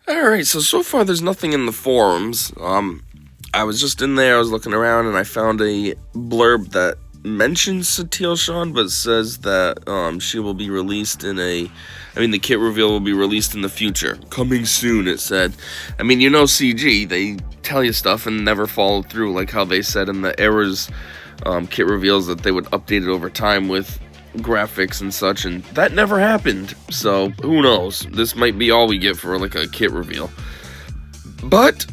Alright, so far there's nothing in the forums. I was just in there, I was looking around, and I found a blurb that mentions Satele Shan, but says that she will be released the kit reveal will be released in the future. Coming soon, it said. I mean, CG, they tell you stuff and never follow through, like how they said in the Errors kit reveals that they would update it over time with graphics and such, and that never happened. So who knows? This might be all we get for like a kit reveal. But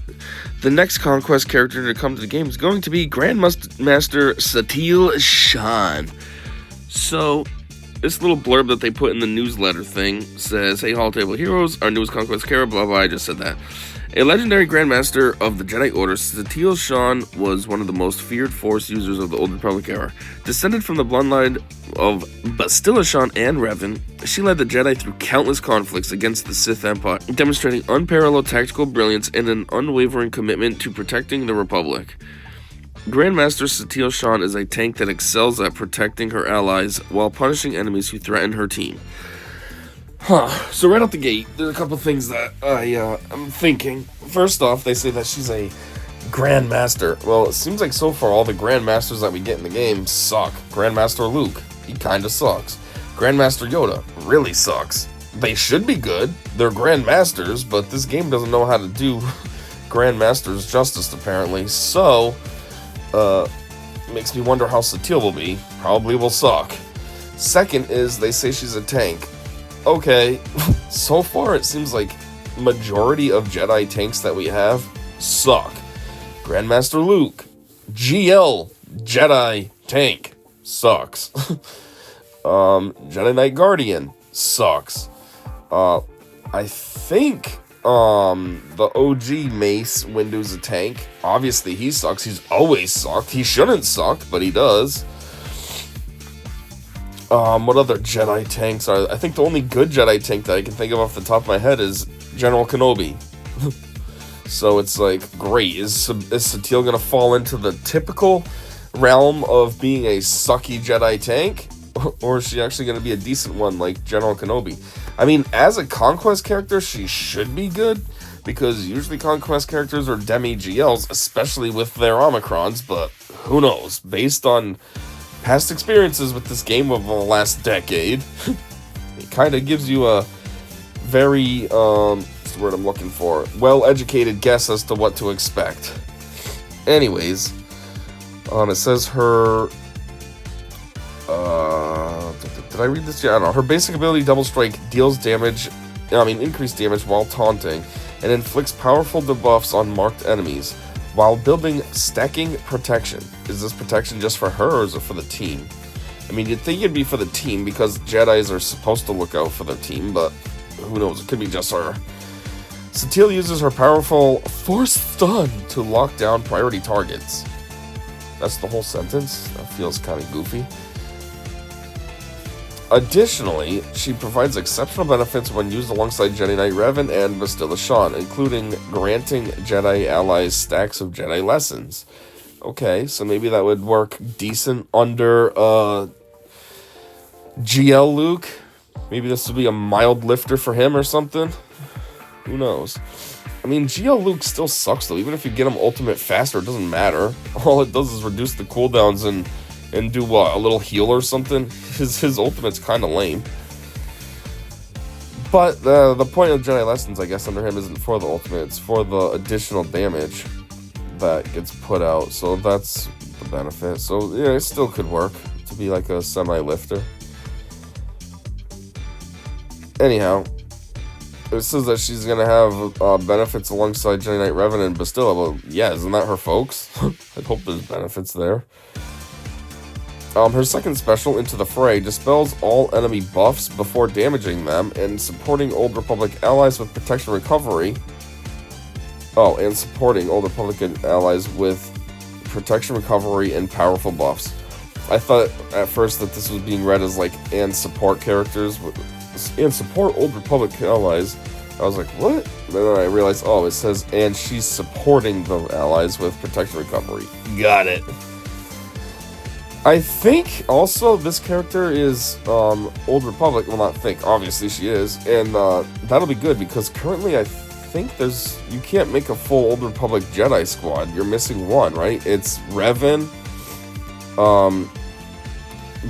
the next Conquest character to come to the game is going to be Grand Master Satele Shan. So this little blurb that they put in the newsletter thing says, "Hey, Hall Table Heroes, our newest Conquest character, blah blah." I just said that. A legendary Grand Master of the Jedi Order, Satele Shan was one of the most feared Force users of the Old Republic era. Descended from the bloodline of Satele Shan and Revan, she led the Jedi through countless conflicts against the Sith Empire, demonstrating unparalleled tactical brilliance and an unwavering commitment to protecting the Republic. Grand Master Satele Shan is a tank that excels at protecting her allies while punishing enemies who threaten her team. So right out the gate, there's a couple things that I'm thinking. First off, they say that she's a Grand Master. Well, it seems like so far all the Grand Masters that we get in the game suck. Grand Master Luke, he kinda sucks. Grand Master Yoda really sucks. They should be good. They're Grand Masters, but this game doesn't know how to do Grand Masters justice, apparently. So, makes me wonder how Satele will be. Probably will suck. Second is, they say she's a tank. Okay, so far it seems like majority of Jedi tanks that we have suck. Grandmaster Luke, GL, Jedi tank, sucks. Jedi Knight Guardian, sucks. I think, the OG Mace Windu's a tank. Obviously he sucks, he's always sucked. He shouldn't suck, but he does. What other Jedi tanks are? I think the only good Jedi tank that I can think of off the top of my head is General Kenobi. So it's like, great. Is Satele gonna fall into the typical realm of being a sucky Jedi tank? Or is she actually gonna be a decent one like General Kenobi? I mean, as a Conquest character, she should be good, because usually Conquest characters are demi-GLs, especially with their Omicrons, but who knows? Based on past experiences with this game over the last decade, it kind of gives you a very, what's the word I'm looking for, well-educated guess as to what to expect. Anyways, it says her, did I read this? Yeah, I don't know. Her basic ability, Double Strike, deals increased damage while taunting, and inflicts powerful debuffs on marked enemies, while building stacking protection. Is this protection just for her, or is it for the team? I mean, you'd think it'd be for the team, because Jedis are supposed to look out for their team, but who knows, it could be just her. Satele uses her powerful Force Stun to lock down priority targets. That's the whole sentence? That feels kind of goofy. Additionally, she provides exceptional benefits when used alongside Jedi Knight Revan and Satele Shan, including granting Jedi allies stacks of Jedi lessons. Okay, so maybe that would work decent under GL Luke. Maybe this would be a mild lifter for him or something. Who knows? I mean, GL Luke still sucks though. Even if you get him ultimate faster, it doesn't matter. All it does is reduce the cooldowns and do what? A little heal or something? His ultimate's kind of lame. But the point of Jedi Lessons, I guess, under him isn't for the ultimate. It's for the additional damage that gets put out. So that's the benefit. So, yeah, it still could work to be like a semi-lifter. Anyhow, it says that she's going to have benefits alongside Jedi Knight Revan and Bastilla. Well, yeah, isn't that her folks? I'd hope there's benefits there. Her second special, Into the Fray, dispels all enemy buffs before damaging them, and supporting Old Republic allies with protection recovery. Oh, and supporting Old Republic allies with protection recovery and powerful buffs. I thought at first that this was being read as like, and support characters, and support Old Republic allies. I was like, what? And then I realized, oh, it says, and she's supporting the allies with protection recovery. Got it. I think also this character is Old Republic. Well, not think. Obviously she is. And that'll be good because currently I think you can't make a full Old Republic Jedi squad. You're missing one, right? It's Revan,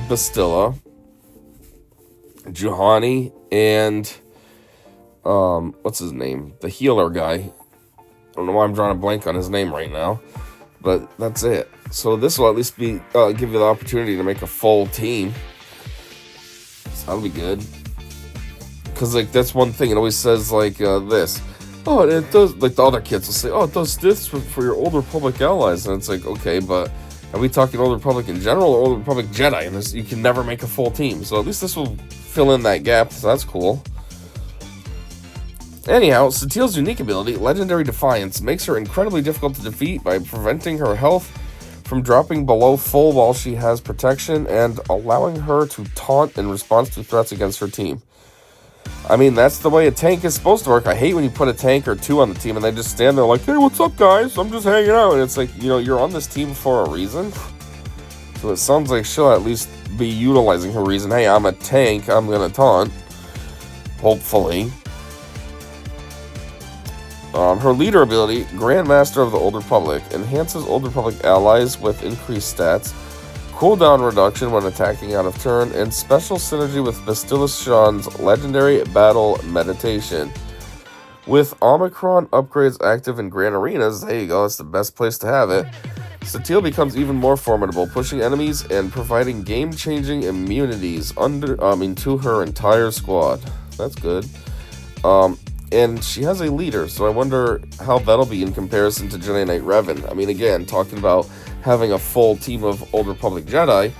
Bastilla, Juhani, and what's his name? The healer guy. I don't know why I'm drawing a blank on his name right now, but that's it. So this will at least be give you the opportunity to make a full team. So that'll be good. Because, like, that's one thing. It always says, like, this. Oh, it does, like, the other kids will say, oh, it does this for your Old Republic allies. And it's like, okay, but are we talking Old Republic in general or Old Republic Jedi? And you can never make a full team. So at least this will fill in that gap. So that's cool. Anyhow, Satele's unique ability, Legendary Defiance, makes her incredibly difficult to defeat by preventing her health from dropping below full while she has protection and allowing her to taunt in response to threats against her team. I mean, that's the way a tank is supposed to work. I hate when you put a tank or two on the team and they just stand there like, hey, what's up, guys? I'm just hanging out. And it's like, you know, you're on this team for a reason. So it sounds like she'll at least be utilizing her reason. Hey, I'm a tank. I'm going to taunt. Hopefully. Her leader ability, Grand Master of the Old Republic, enhances Old Republic allies with increased stats, cooldown reduction when attacking out of turn, and special synergy with Satele Shan's legendary battle meditation. With Omicron upgrades active in Grand Arenas, there you go, that's the best place to have it. Satele becomes even more formidable, pushing enemies and providing game-changing immunities to her entire squad. That's good. And she has a leader, so I wonder how that'll be in comparison to Jedi Knight Revan. I mean, again, talking about having a full team of Old Republic Jedi,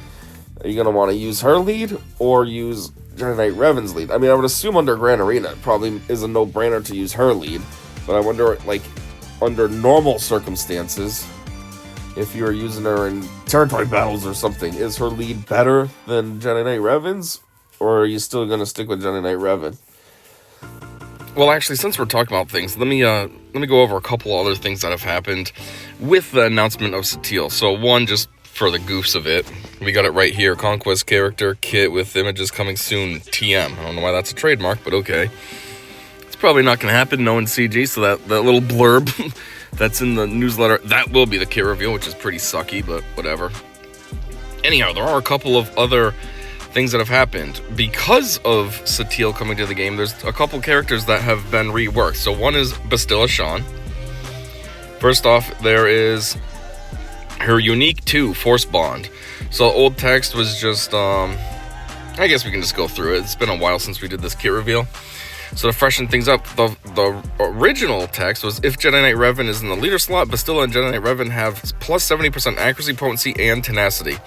are you going to want to use her lead or use Jedi Knight Revan's lead? I mean, I would assume under Grand Arena it probably is a no-brainer to use her lead, but I wonder, like, under normal circumstances, if you're using her in territory battles or something, is her lead better than Jedi Knight Revan's, or are you still going to stick with Jedi Knight Revan? Well, actually, since we're talking about things, let me go over a couple other things that have happened with the announcement of Satele. So one, just for the goofs of it, we got it right here. Conquest character kit with images coming soon. TM. I don't know why that's a trademark, but okay. It's probably not going to happen. No in CG, so that little blurb that's in the newsletter, that will be the kit reveal, which is pretty sucky, but whatever. Anyhow, there are a couple of other things that have happened because of Satele coming to the game. There's a couple characters that have been reworked. So one is Satele Shan. First off, there is her unique 2 Force Bond. So old text was just I guess we can just go through it. It's been a while since we did this kit reveal. So to freshen things up, the original text was, if Jedi Knight Revan is in the leader slot, Bastilla and Jedi Knight Revan have plus 70% accuracy, potency, and tenacity.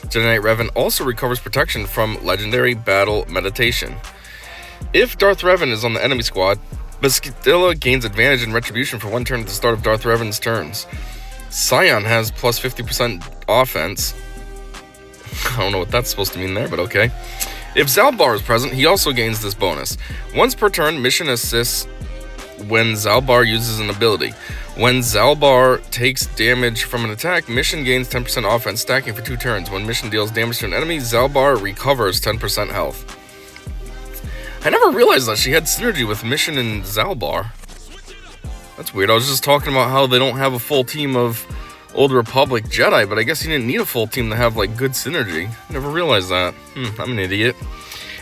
Jedi Knight Revan also recovers protection from legendary battle meditation. If Darth Revan is on the enemy squad, Bastilla gains advantage and retribution for 1 turn at the start of Darth Revan's turns. Scion has plus 50% offense. I don't know what that's supposed to mean there, but okay. If Zalbaar is present, he also gains this bonus. Once per turn, mission assists when Zalbaar uses an ability. When Zalbaar takes damage from an attack, mission gains 10% offense, stacking for 2 turns. When mission deals damage to an enemy, Zalbaar recovers 10% health. I never realized that she had synergy with mission and Zalbaar. That's weird. I was just talking about how they don't have a full team of Old Republic Jedi, but I guess you didn't need a full team to have, like, good synergy. Never realized that. I'm an idiot.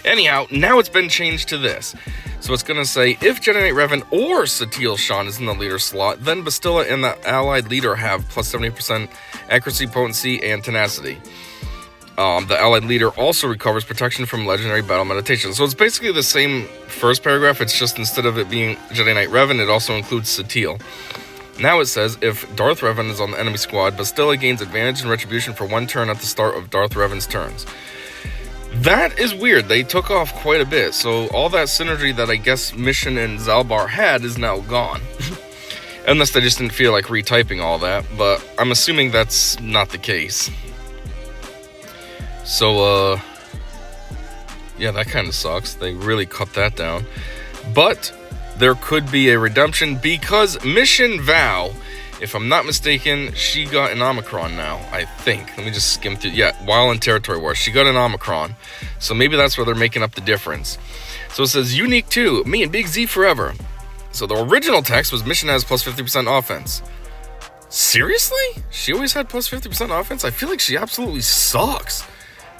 Anyhow, now it's been changed to this. So it's going to say, if Jedi Knight Revan or Satele Shan is in the leader slot, then Bastilla and the allied leader have plus 70% accuracy, potency, and tenacity. The allied leader also recovers protection from legendary battle meditation. So it's basically the same first paragraph, it's just instead of it being Jedi Knight Revan, it also includes Satele. Now it says, if Darth Revan is on the enemy squad, Bastilla gains advantage and retribution for 1 turn at the start of Darth Revan's turns. That is weird. They took off quite a bit, so all that synergy that I guess Mission and Zalbaar had is now gone. Unless they just didn't feel like retyping all that, but I'm assuming that's not the case. So, yeah, that kind of sucks. They really cut that down. But there could be a redemption because Mission Val, if I'm not mistaken, she got an Omicron now, I think. Let me just skim through. Yeah, while in Territory Wars, she got an Omicron. So maybe that's where they're making up the difference. So it says, Unique 2, me and Big Z forever. So the original text was mission has plus 50% offense. Seriously? She always had plus 50% offense? I feel like she absolutely sucks.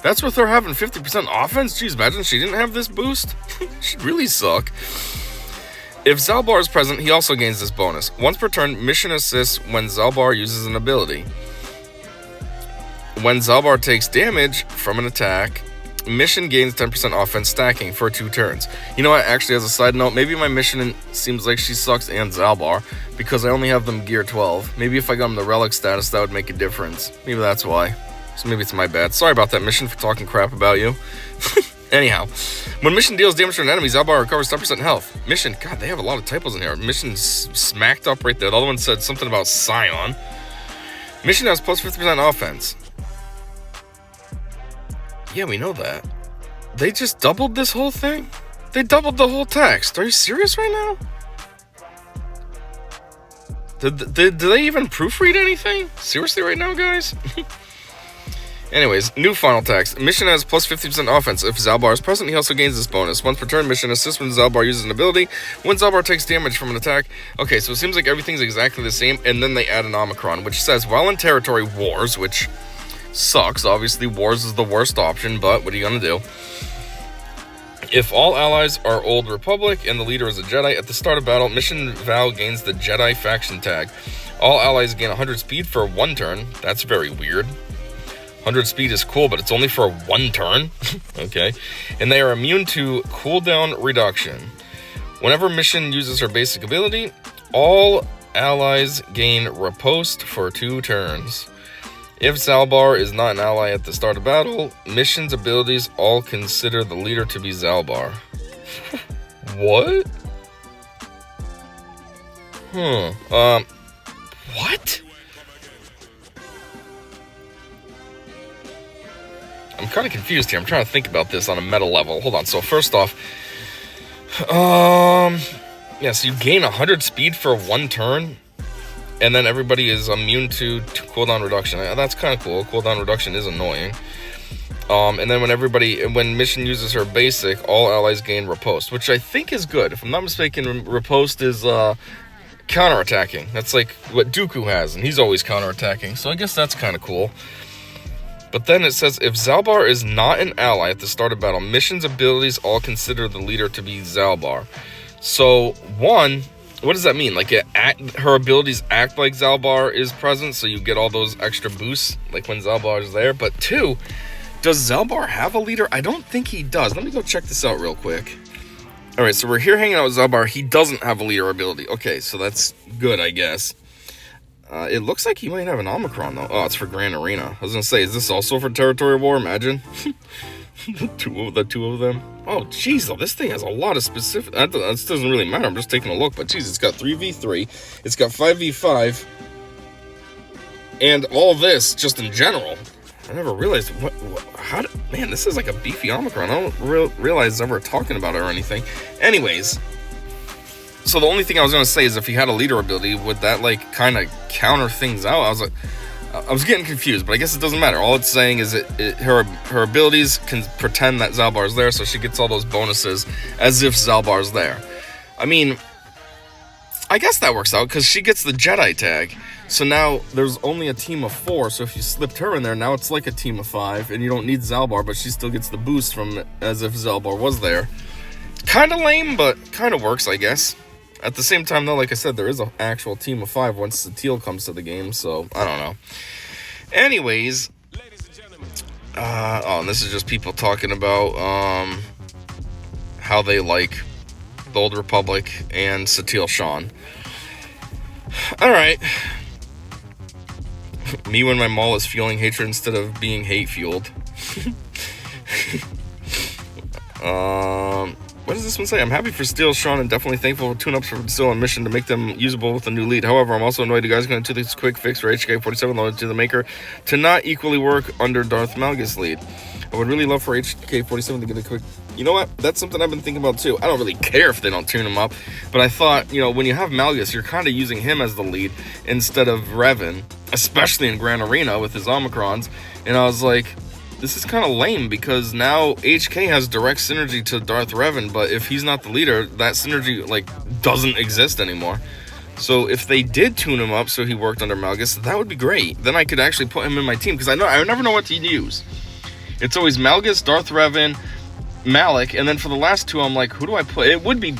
That's with her having 50% offense? Jeez, imagine she didn't have this boost. She'd really suck. If Zalbaar is present, he also gains this bonus. Once per turn, mission assists when Zalbaar uses an ability. When Zalbaar takes damage from an attack, mission gains 10% offense stacking for 2 turns. You know what, actually, as a side note, maybe my mission seems like she sucks and Zalbaar, because I only have them gear 12. Maybe if I got them the relic status, that would make a difference. Maybe that's why. So maybe it's my bad. Sorry about that, mission, for talking crap about you. Anyhow, when mission deals damage to an enemy, Zalbaar recovers 10% health. Mission, God, they have a lot of typos in here. Mission's smacked up right there. The other one said something about Scion. Mission has plus 50% offense. Yeah, we know that. They just doubled this whole thing? They doubled the whole text. Are you serious right now? Did they even proofread anything? Seriously right now, guys? Anyways, new final text. Mission has plus 50% offense. If Zalbaar is present, he also gains this bonus. Once per turn, mission assists when Zalbaar uses an ability. When Zalbaar takes damage from an attack. Okay, so it seems like everything's exactly the same, and then they add an Omicron, which says, while in territory wars, which sucks. Obviously, wars is the worst option, but what are you gonna do? If all allies are Old Republic and the leader is a Jedi, at the start of battle, Mission Val gains the Jedi faction tag. All allies gain 100 speed for 1 turn. That's very weird. 100 speed is cool, but it's only for 1 turn. Okay. And they are immune to cooldown reduction. Whenever Mission uses her basic ability, all allies gain riposte for 2 turns. If Zalbaar is not an ally at the start of battle, Mission's abilities all consider the leader to be Zalbaar. What? What? I'm kind of confused here. I'm trying to think about this on a meta level. Hold on. So first off, yeah, so you gain 100 speed for 1 turn, and then everybody is immune to cooldown reduction. That's kind of cool. Cooldown reduction is annoying. And then when Mission uses her basic, all allies gain riposte, which I think is good. If I'm not mistaken, riposte is counterattacking. That's like what Dooku has, and he's always counterattacking. So I guess that's kind of cool. But then it says, if Zalbaar is not an ally at the start of battle, Mission's abilities all consider the leader to be Zalbaar. So, 1, what does that mean? Like, her abilities act like Zalbaar is present, so you get all those extra boosts, like when Zalbaar is there. But 2, does Zalbaar have a leader? I don't think he does. Let me go check this out real quick. Alright, so we're here hanging out with Zalbaar. He doesn't have a leader ability. Okay, so that's good, I guess. It looks like he might have an Omicron, though. Oh, it's for Grand Arena. I was going to say, is this also for Territory War? Imagine. the two of them. Oh, jeez, though. This thing has a lot of specific... That doesn't really matter. I'm just taking a look. But, jeez, it's got 3v3. It's got 5v5. And all this, just in general. I never realized... Man, this is like a beefy Omicron. I don't realize ever talking about it or anything. Anyways... So the only thing I was going to say is if he had a leader ability, would that, like, kind of counter things out? I was getting confused, but I guess it doesn't matter. All it's saying is her abilities can pretend that Zalbar's there, so she gets all those bonuses as if Zalbar's there. I mean, I guess that works out, because she gets the Jedi tag. So now there's only a team of 4, so if you slipped her in there, now it's like a team of 5, and you don't need Zalbar, but she still gets the boost from as if Zalbar was there. Kind of lame, but kind of works, I guess. At the same time, though, like I said, there is an actual team of 5 once Satele comes to the game, so I don't know. Anyways, and this is just people talking about how they like the Old Republic and Satele Shan. Alright. Me when my mall is fueling hatred instead of being hate-fueled. What does this one say? I'm happy for Satele Shan and definitely thankful for tune-ups for still on mission to make them usable with a new lead. However, I'm also annoyed you guys are going to do this quick fix for HK47 loaded to the maker to not equally work under Darth Malgus lead. I would really love for HK47 to get a quick... You know what? That's something I've been thinking about too. I don't really care if they don't tune him up, but I thought, you know, when you have Malgus, you're kind of using him as the lead instead of Revan, especially in Grand Arena with his Omicrons, and I was like, this is kind of lame, because now HK has direct synergy to Darth Revan, but if he's not the leader, that synergy, like, doesn't exist anymore. So if they did tune him up so he worked under Malgus, that would be great. Then I could actually put him in my team, because I never know what to use. It's always Malgus, Darth Revan, Malik, and then for the last two, I'm like, who do I put? It would be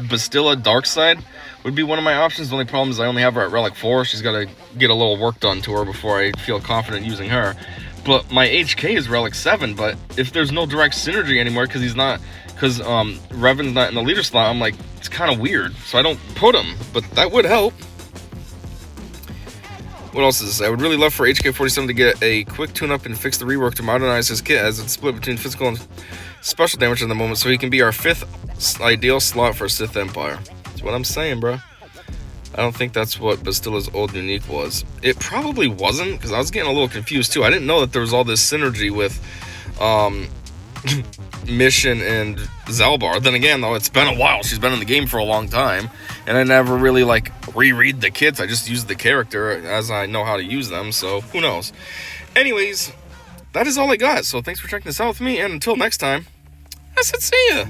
Bastilla Darkseid would be one of my options. The only problem is I only have her at Relic 4. She's got to get a little work done to her before I feel confident using her. But my HK is Relic 7, but if there's no direct synergy anymore because Revan's not in the leader slot, I'm like, it's kind of weird. So I don't put him, but that would help. What else is this? I would really love for HK-47 to get a quick tune-up and fix the rework to modernize his kit, as it's split between physical and special damage in the moment, so he can be our 5th ideal slot for Sith Empire. That's what I'm saying, bro. I don't think that's what Bastilla's old unique was. It probably wasn't, because I was getting a little confused too. I didn't know that there was all this synergy with Mission and Zalbaar. Then again, though, it's been a while. She's been in the game for a long time, and I never really, like, reread the kits. I just use the character as I know how to use them, so who knows. Anyways, that is all I got, so thanks for checking this out with me, and until next time, I said see ya!